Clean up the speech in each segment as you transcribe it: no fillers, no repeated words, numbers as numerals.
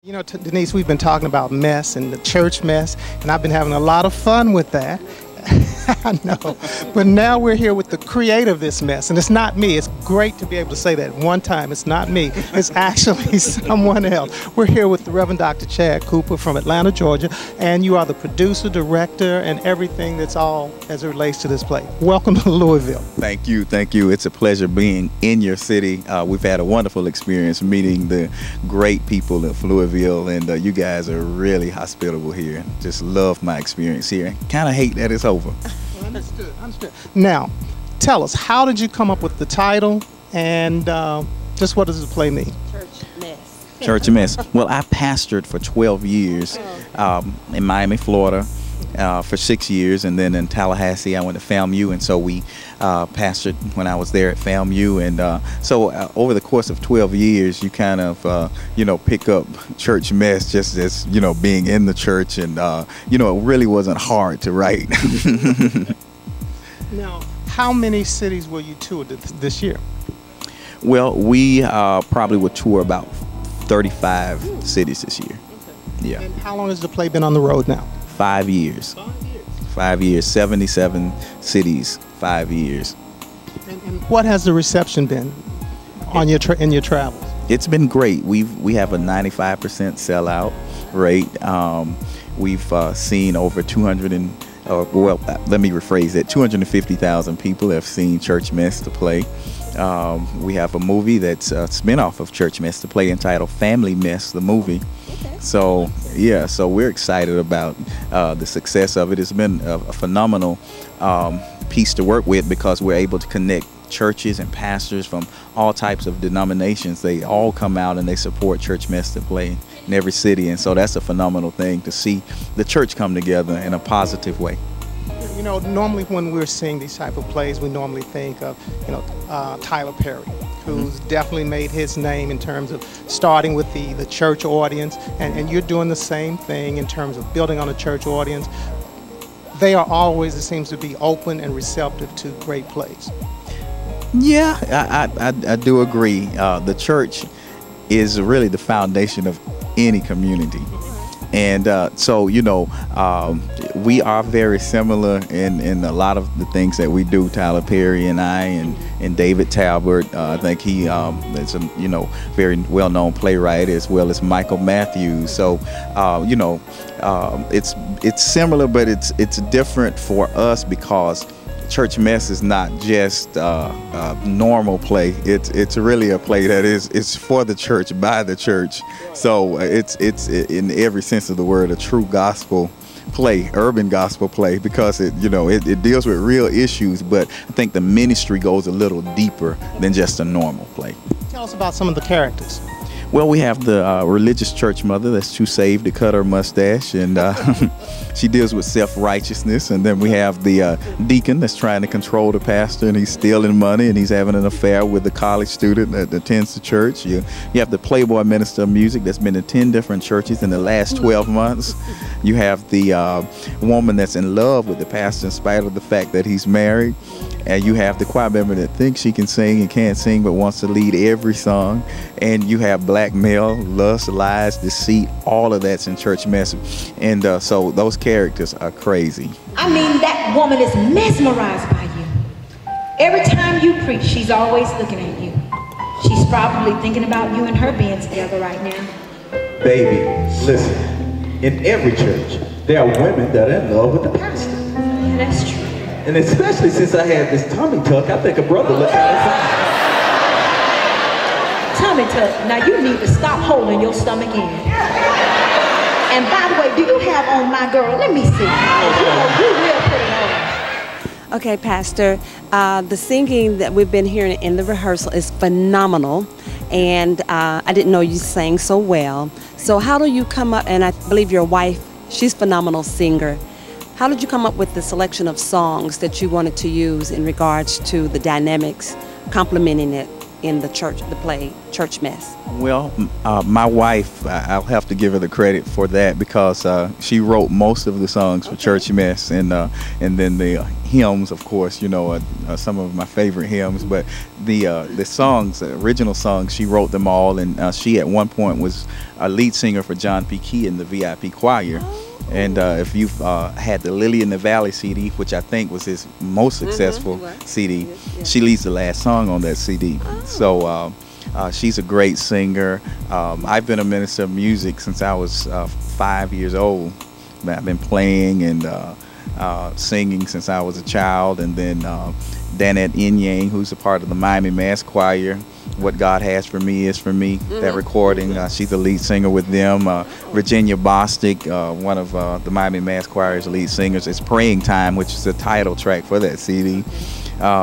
You know, Denise, we've been talking about mess and the church mess, and I've been having a lot of fun with that. I know. But now we're here with the creator of this mess, and it's not me. It's great to be able to say that one time. It's not me. It's actually someone else. We're here with the Reverend Dr. Chad Cooper from Atlanta, Georgia, and you are the producer, director, and everything that's all as it relates to this play. Welcome to Louisville. Thank you. Thank you. It's a pleasure being in your city. We've had a wonderful experience meeting the great people of Louisville, and you guys are really hospitable here. Just love my experience here. Kind of hate that it's over. Understood, understood. Now, tell us, how did you come up with the title, and just what does the play mean? Church mess. Church mess. Well, I pastored for 12 years in Miami, Florida, for 6 years, and then in Tallahassee I went to FAMU, and so we pastored when I was there at FAMU, and so over the course of 12 years you kind of pick up church mess just as being in the church, and it really wasn't hard to write. Now, how many cities will you tour this year? Well, we probably will tour about 35 cities this year. Okay. Yeah. And how long has the play been on the road now? 5 years. 5 years. 5 years, 77 cities, 5 years. And what has the reception been on in your travels? It's been great. We have a 95% sellout rate. We've seen over 250,000 people have seen Church Mess, the play. We have a movie that's a spinoff of Church Mess, the play, entitled Family Mess, the movie. Okay. So yeah, so we're excited about the success of it. It's been a phenomenal piece to work with, because we're able to connect churches and pastors from all types of denominations. They all come out and they support Church Mess, the play, in every city, and so that's a phenomenal thing to see the church come together in a positive way. You know, normally when we're seeing these type of plays, we normally think of, Tyler Perry, who's definitely made his name in terms of starting with the church audience, and you're doing the same thing in terms of building on a church audience. They are always, it seems to be, open and receptive to great plays. Yeah, I do agree. The church is really the foundation of any community. And so, we are very similar in a lot of the things that we do, Tyler Perry and I, and David Talbert. I think he is a very well-known playwright, as well as Michael Matthews. So, it's similar, but it's different for us, because Church Mess is not just a normal play. It's really a play that is for the church, by the church. So it's in every sense of the word a true gospel play, urban gospel play, because it deals with real issues, but I think the ministry goes a little deeper than just a normal play. Tell us about some of the characters. Well, we have the religious church mother that's too saved to cut her mustache, and she deals with self-righteousness. And then we have the deacon that's trying to control the pastor, and he's stealing money, and he's having an affair with the college student that attends the church. You have the playboy minister of music that's been in 10 different churches in the last 12 months. You have the woman that's in love with the pastor in spite of the fact that he's married. And you have the choir member that thinks she can sing and can't sing but wants to lead every song. And you have blackmail, lust, lies, deceit, all of that's in Church Mess. And so those characters are crazy. I mean, that woman is mesmerized by you. Every time you preach, she's always looking at you. She's probably thinking about you and her being together right now. Baby, listen, in every church, there are women that are in love with the pastor. Yeah, that's true. And especially since I had this tummy tuck, I think a brother looked kind of fine. Tummy tuck. Now you need to stop holding your stomach in. And by the way, do you have on my girl? Let me see. You will put it on. Okay, Pastor, the singing that we've been hearing in the rehearsal is phenomenal, and I didn't know you sang so well. So how do you come up, and I believe your wife, she's a phenomenal singer. How did you come up with the selection of songs that you wanted to use in regards to the dynamics, complementing it? in the church, the play Church Mess? Well, my wife, I'll have to give her the credit for that because she wrote most of the songs for Church Mess, and then the hymns, of course, are some of my favorite hymns. But the songs, the original songs, she wrote them all, and she at one point was a lead singer for John P. Key in the VIP choir. And if you've had the Lily in the Valley CD, which I think was his most successful CD, she leads the last song on that CD. So she's a great singer. I've been a minister of music since I was 5 years old. I've been playing and singing since I was a child. And then Danette Inyang, who's a part of the Miami Mass Choir, What God Has For Me Is For Me, that recording. She's the lead singer with them. Virginia Bostic, one of the Miami Mass Choir's lead singers. It's Praying Time, which is the title track for that CD.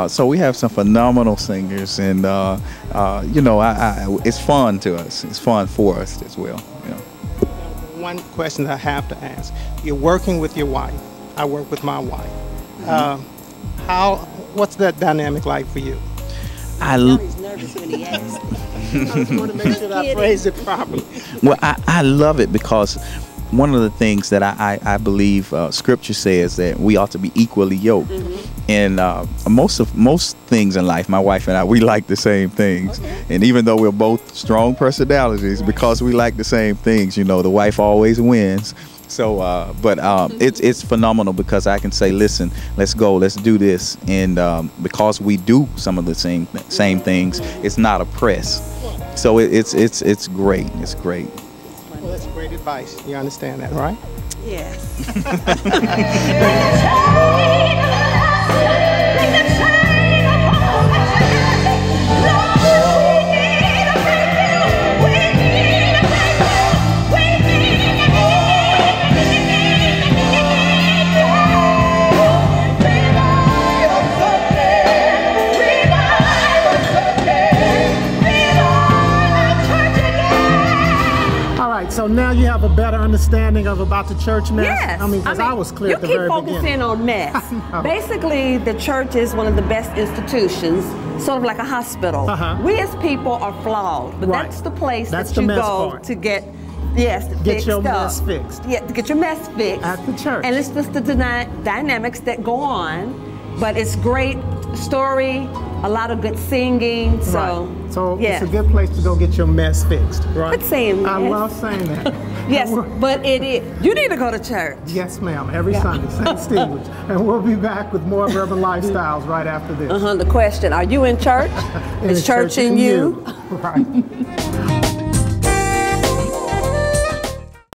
So we have some phenomenal singers, and it's fun to us. It's fun for us as well. One question that I have to ask: you're working with your wife. I work with my wife. What's that dynamic like for you? He's nervous when he asks. I just want to make sure that I phrase it properly. Well, I love it because one of the things that I believe Scripture says that we ought to be equally yoked. And most things in life, my wife and I, we like the same things. And even though we're both strong personalities, because we like the same things, the wife always wins. So, it's phenomenal because I can say, listen, let's go, let's do this. And because we do some of the same things, it's not a press. So it's great. It's great. Well, that's great advice. You understand that, right? Yes. So now you have a better understanding about the church mess? Yes. Because I was clear at the very beginning. You keep focusing on mess. Basically, the church is one of the best institutions, sort of like a hospital. We as people are flawed, but that's the place that you go to get your mess fixed. Yeah, to get your mess fixed. At the church. And it's just the dynamics that go on, but it's great story, a lot of good singing. So it's a good place to go get your mess fixed, right? Quit saying I love saying that. Yes, but it is. You need to go to church. Yes, ma'am. Every Sunday, St. Stephen's. And we'll be back with more Urban Lifestyles right after this. The question, are you in church? Is church in you? Right.